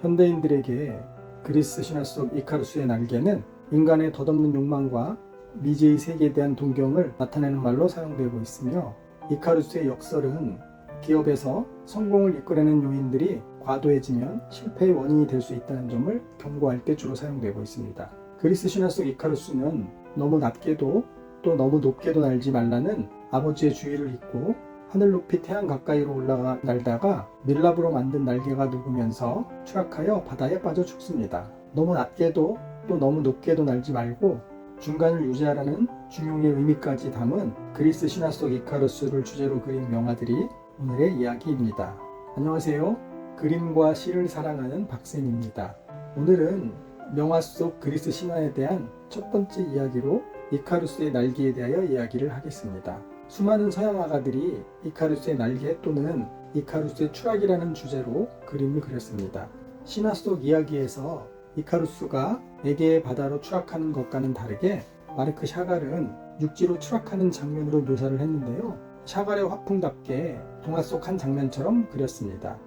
현대인들에게 그리스 신화 속 이카루스의 날개는 인간의 덧없는 욕망과 미지의 세계에 대한 동경을 나타내는 말로 사용되고 있으며, 이카루스의 역설은 기업에서 성공을 이끌어내는 요인들이 과도해지면 실패의 원인이 될 수 있다는 점을 경고할 때 주로 사용되고 있습니다. 그리스 신화 속 이카루스는 너무 낮게도 또 너무 높게도 날지 말라는 아버지의 주의를 잊고 하늘 높이 태양 가까이로 올라가 날다가 밀랍으로 만든 날개가 누구면서 추락하여 바다에 빠져 죽습니다. 너무 낮게도 또 너무 높게도 날지 말고 중간을 유지하라는 중용의 의미까지 담은 그리스 신화 속 이카루스를 주제로 그린 명화들이 오늘의 이야기입니다. 안녕하세요. 그림과 시를 사랑하는 박쌤입니다. 오늘은 명화 속 그리스 신화에 대한 첫 번째 이야기로 이카루스의 날개에 대하여 이야기를 하겠습니다. 수많은 서양 화가들이 이카루스의 날개 또는 이카루스의 추락이라는 주제로 그림을 그렸습니다. 신화 속 이야기에서 이카루스가 4개의 바다로 추락하는 것과는 다르게 마르크 샤갈은 육지로 추락하는 장면으로 묘사를 했는데요. 샤갈의 화풍답게 동화 속 한 장면처럼 그렸습니다.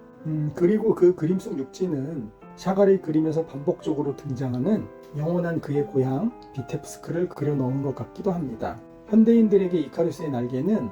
그리고 그 그림 속 육지는 샤갈의 그림에서 반복적으로 등장하는 영원한 그의 고향 비테프스크를 그려넣은 것 같기도 합니다. 현대인들에게 이카루스의 날개는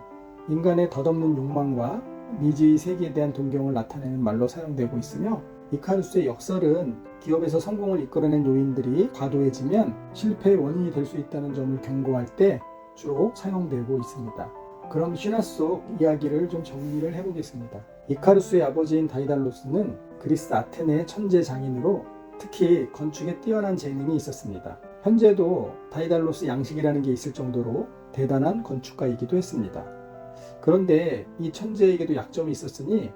인간의 덧없는 욕망과 미지의 세계에 대한 동경을 나타내는 말로 사용되고 있으며, 이카루스의 역설은 기업에서 성공을 이끌어낸 요인들이 과도해지면 실패의 원인이 될 수 있다는 점을 경고할 때 주로 사용되고 있습니다. 그럼 신화 속 이야기를 좀 정리를 해보겠습니다. 이카루스의 아버지인 다이달로스는 그리스 아테네의 천재 장인으로 특히 건축에 뛰어난 재능이 있었습니다. 현재도 다이달로스 양식이라는 게 있을 정도로 대단한 건축가이기도 했습니다. 그런데 이 천재에게도 약점이 있었으니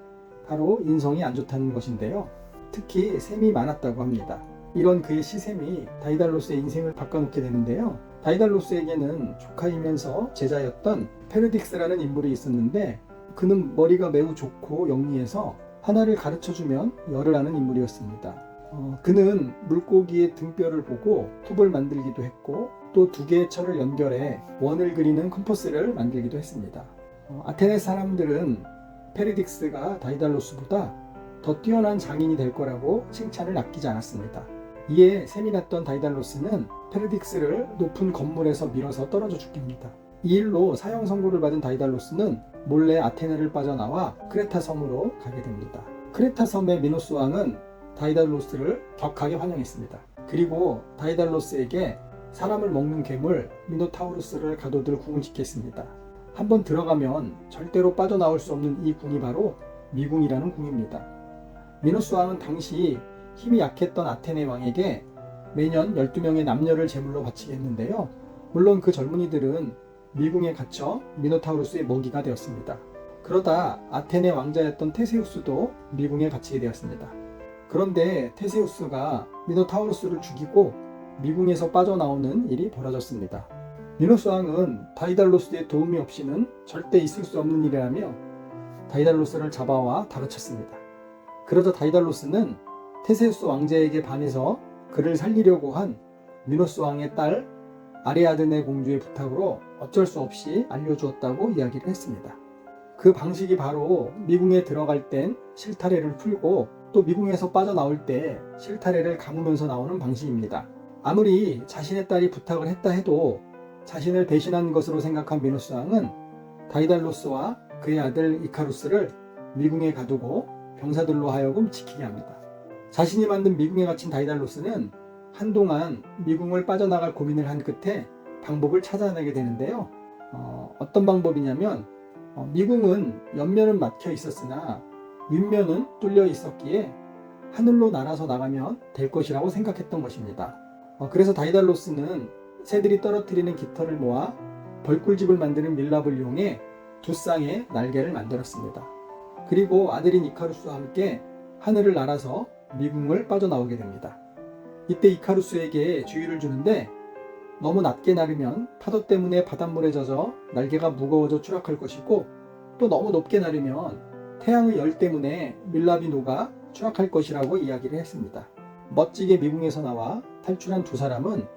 바로 인성이 안 좋다는 것인데요. 특히 셈이 많았다고 합니다. 이런 그의 시샘이 다이달로스의 인생을 바꿔놓게 되는데요. 다이달로스에게는 조카이면서 제자였던 페르딕스라는 인물이 있었는데, 그는 머리가 매우 좋고 영리해서 하나를 가르쳐주면 열을 아는 인물이었습니다. 그는 물고기의 등뼈를 보고 톱을 만들기도 했고, 또 2개의 철을 연결해 원을 그리는 컴퍼스를 만들기도 했습니다. 아테네 사람들은 페르딕스가 다이달로스보다 더 뛰어난 장인이 될 거라고 칭찬을 아끼지 않았습니다. 이에 셈이 났던 다이달로스는 페르딕스를 높은 건물에서 밀어서 떨어져 죽게 합니다. 이 일로 사형 선고를 받은 다이달로스는 몰래 아테네를 빠져나와 크레타 섬으로 가게 됩니다. 크레타 섬의 미노스 왕은 다이달로스를 격하게 환영했습니다. 그리고 다이달로스에게 사람을 먹는 괴물 미노타우루스를 가둬둘 궁을 짓겠습니다. 한번 들어가면 절대로 빠져나올 수 없는 이 궁이 바로 미궁이라는 궁입니다. 미노스 왕은 당시 힘이 약했던 아테네 왕에게 매년 12명의 남녀를 제물로 바치게 했는데요. 물론 그 젊은이들은 미궁에 갇혀 미노타우루스의 먹이가 되었습니다. 그러다 아테네 왕자였던 테세우스도 미궁에 갇히게 되었습니다. 그런데 테세우스가 미노타우루스를 죽이고 미궁에서 빠져나오는 일이 벌어졌습니다. 미노스 왕은 다이달로스의 도움이 없이는 절대 있을 수 없는 일이라며 다이달로스를 잡아와 다그쳤습니다. 그러자 다이달로스는 테세우스 왕자에게 반해서 그를 살리려고 한 미노스 왕의 딸 아리아드네 공주의 부탁으로 어쩔 수 없이 알려주었다고 이야기를 했습니다. 그 방식이 바로 미궁에 들어갈 땐 실타래를 풀고 또 미궁에서 빠져나올 때 실타래를 감으면서 나오는 방식입니다. 아무리 자신의 딸이 부탁을 했다 해도 자신을 배신한 것으로 생각한 미노스 왕은 다이달로스와 그의 아들 이카루스를 미궁에 가두고 병사들로 하여금 지키게 합니다. 자신이 만든 미궁에 갇힌 다이달로스는 한동안 미궁을 빠져나갈 고민을 한 끝에 방법을 찾아내게 되는데요. 어떤 방법이냐면, 미궁은 옆면은 막혀 있었으나 윗면은 뚫려 있었기에 하늘로 날아서 나가면 될 것이라고 생각했던 것입니다. 그래서 다이달로스는 새들이 떨어뜨리는 깃털을 모아 벌꿀집을 만드는 밀랍을 이용해 2쌍의 날개를 만들었습니다. 그리고 아들인 이카루스와 함께 하늘을 날아서 미궁을 빠져나오게 됩니다. 이때 이카루스에게 주의를 주는데, 너무 낮게 나르면 파도 때문에 바닷물에 젖어 날개가 무거워져 추락할 것이고, 또 너무 높게 나르면 태양의 열 때문에 밀랍이 녹아 추락할 것이라고 이야기를 했습니다. 멋지게 미궁에서 나와 탈출한 2사람은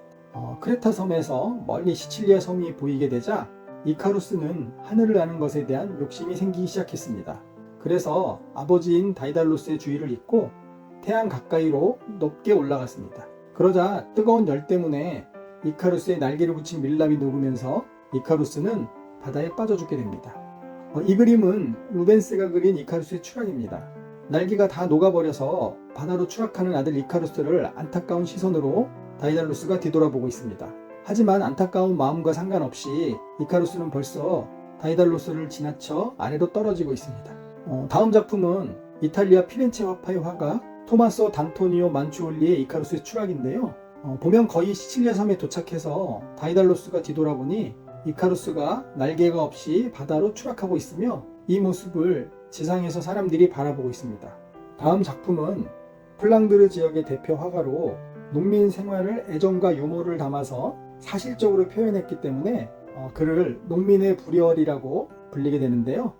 크레타 섬에서 멀리 시칠리아 섬이 보이게 되자 이카루스는 하늘을 나는 것에 대한 욕심이 생기기 시작했습니다. 그래서 아버지인 다이달로스의 주의를 잊고 태양 가까이로 높게 올라갔습니다. 그러자 뜨거운 열 때문에 이카루스의 날개를 붙인 밀랍이 녹으면서 이카루스는 바다에 빠져 죽게 됩니다. 이 그림은 루벤스가 그린 이카루스의 추락입니다. 날개가 다 녹아버려서 바다로 추락하는 아들 이카루스를 안타까운 시선으로 다이달로스가 뒤돌아보고 있습니다. 하지만 안타까운 마음과 상관없이 이카루스는 벌써 다이달로스를 지나쳐 아래로 떨어지고 있습니다. 다음 작품은 이탈리아 피렌체 화파의 화가 토마소 단토니오 만추올리의 이카루스의 추락인데요. 보면 거의 시칠리아 섬에 도착해서 다이달로스가 뒤돌아보니 이카루스가 날개가 없이 바다로 추락하고 있으며 이 모습을 지상에서 사람들이 바라보고 있습니다. 다음 작품은 플랑드르 지역의 대표 화가로 농민 생활을 애정과 유머를 담아서 사실적으로 표현했기 때문에 그를 농민의 불열이라고 불리게 되는데요.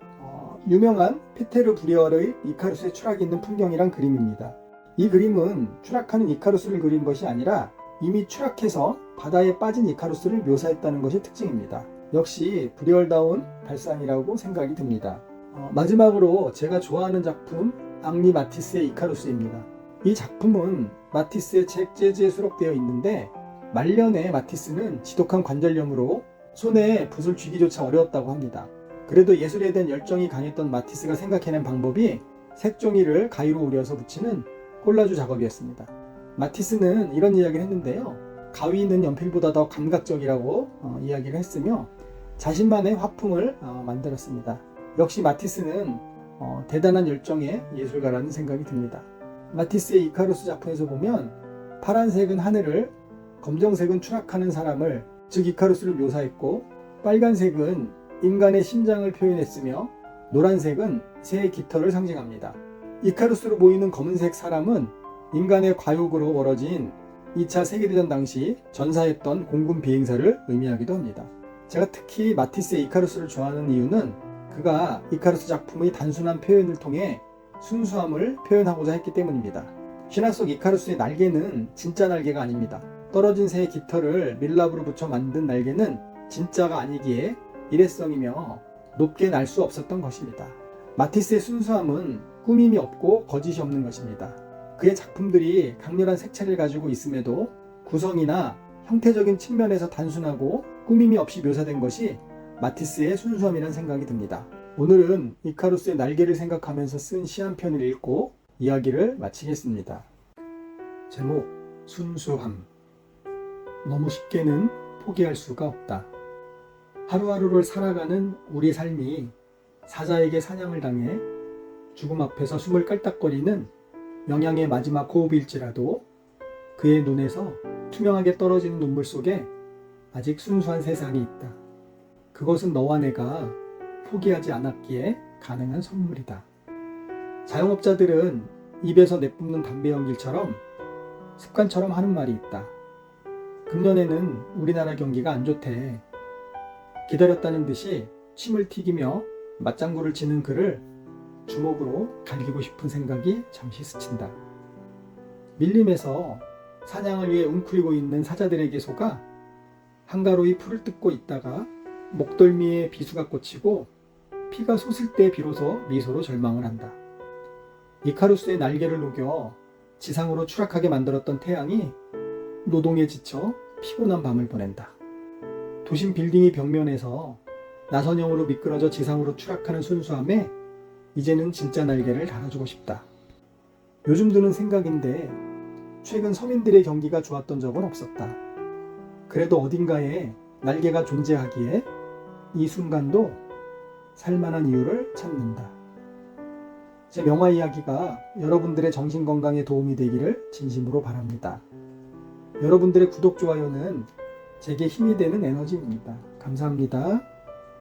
유명한 피테르 브리얼의 이카루스의 추락이 있는 풍경이란 그림입니다. 이 그림은 추락하는 이카루스를 그린 것이 아니라 이미 추락해서 바다에 빠진 이카루스를 묘사했다는 것이 특징입니다. 역시 브리얼다운 발상이라고 생각이 듭니다. 마지막으로 제가 좋아하는 작품 앙리 마티스의 이카루스입니다. 이 작품은 마티스의 책 재즈에 수록되어 있는데 말년에 마티스는 지독한 관절염으로 손에 붓을 쥐기조차 어려웠다고 합니다. 그래도 예술에 대한 열정이 강했던 마티스가 생각해낸 방법이 색종이를 가위로 오려서 붙이는 콜라주 작업이었습니다. 마티스는 이런 이야기를 했는데요. 가위는 연필보다 더 감각적이라고 이야기를 했으며 자신만의 화풍을 만들었습니다. 역시 마티스는 대단한 열정의 예술가라는 생각이 듭니다. 마티스의 이카루스 작품에서 보면 파란색은 하늘을, 검정색은 추락하는 사람을, 즉 이카루스를 묘사했고 빨간색은 인간의 심장을 표현했으며 노란색은 새의 깃털을 상징합니다. 이카루스로 보이는 검은색 사람은 인간의 과욕으로 벌어진 2차 세계대전 당시 전사했던 공군 비행사를 의미하기도 합니다. 제가 특히 마티스의 이카루스를 좋아하는 이유는 그가 이카루스 작품의 단순한 표현을 통해 순수함을 표현하고자 했기 때문입니다. 신화 속 이카루스의 날개는 진짜 날개가 아닙니다. 떨어진 새의 깃털을 밀랍으로 붙여 만든 날개는 진짜가 아니기에 일회성이며 높게 날 수 없었던 것입니다. 마티스의 순수함은 꾸밈이 없고 거짓이 없는 것입니다. 그의 작품들이 강렬한 색채를 가지고 있음에도 구성이나 형태적인 측면에서 단순하고 꾸밈이 없이 묘사된 것이 마티스의 순수함이라는 생각이 듭니다. 오늘은 이카루스의 날개를 생각하면서 쓴 시 한 편을 읽고 이야기를 마치겠습니다. 제목 순수함. 너무 쉽게는 포기할 수가 없다. 하루하루를 살아가는 우리 삶이 사자에게 사냥을 당해 죽음 앞에서 숨을 깔딱거리는 영양의 마지막 호흡일지라도 그의 눈에서 투명하게 떨어지는 눈물 속에 아직 순수한 세상이 있다. 그것은 너와 내가 포기하지 않았기에 가능한 선물이다. 자영업자들은 입에서 내뿜는 담배 연기처럼 습관처럼 하는 말이 있다. 금년에는 우리나라 경기가 안 좋대. 기다렸다는 듯이 침을 튀기며 맞장구를 치는 그를 주먹으로 갈기고 싶은 생각이 잠시 스친다. 밀림에서 사냥을 위해 웅크리고 있는 사자들에게 속아 한가로이 풀을 뜯고 있다가 목덜미에 비수가 꽂히고 피가 솟을 때 비로소 미소로 절망을 한다. 이카루스의 날개를 녹여 지상으로 추락하게 만들었던 태양이 노동에 지쳐 피곤한 밤을 보낸다. 도심 빌딩이 벽면에서 나선형으로 미끄러져 지상으로 추락하는 순수함에 이제는 진짜 날개를 달아주고 싶다. 요즘 드는 생각인데 최근 서민들의 경기가 좋았던 적은 없었다. 그래도 어딘가에 날개가 존재하기에 이 순간도 살만한 이유를 찾는다. 제 명화 이야기가 여러분들의 정신건강에 도움이 되기를 진심으로 바랍니다. 여러분들의 구독, 좋아요는 제게 힘이 되는 에너지입니다. 감사합니다.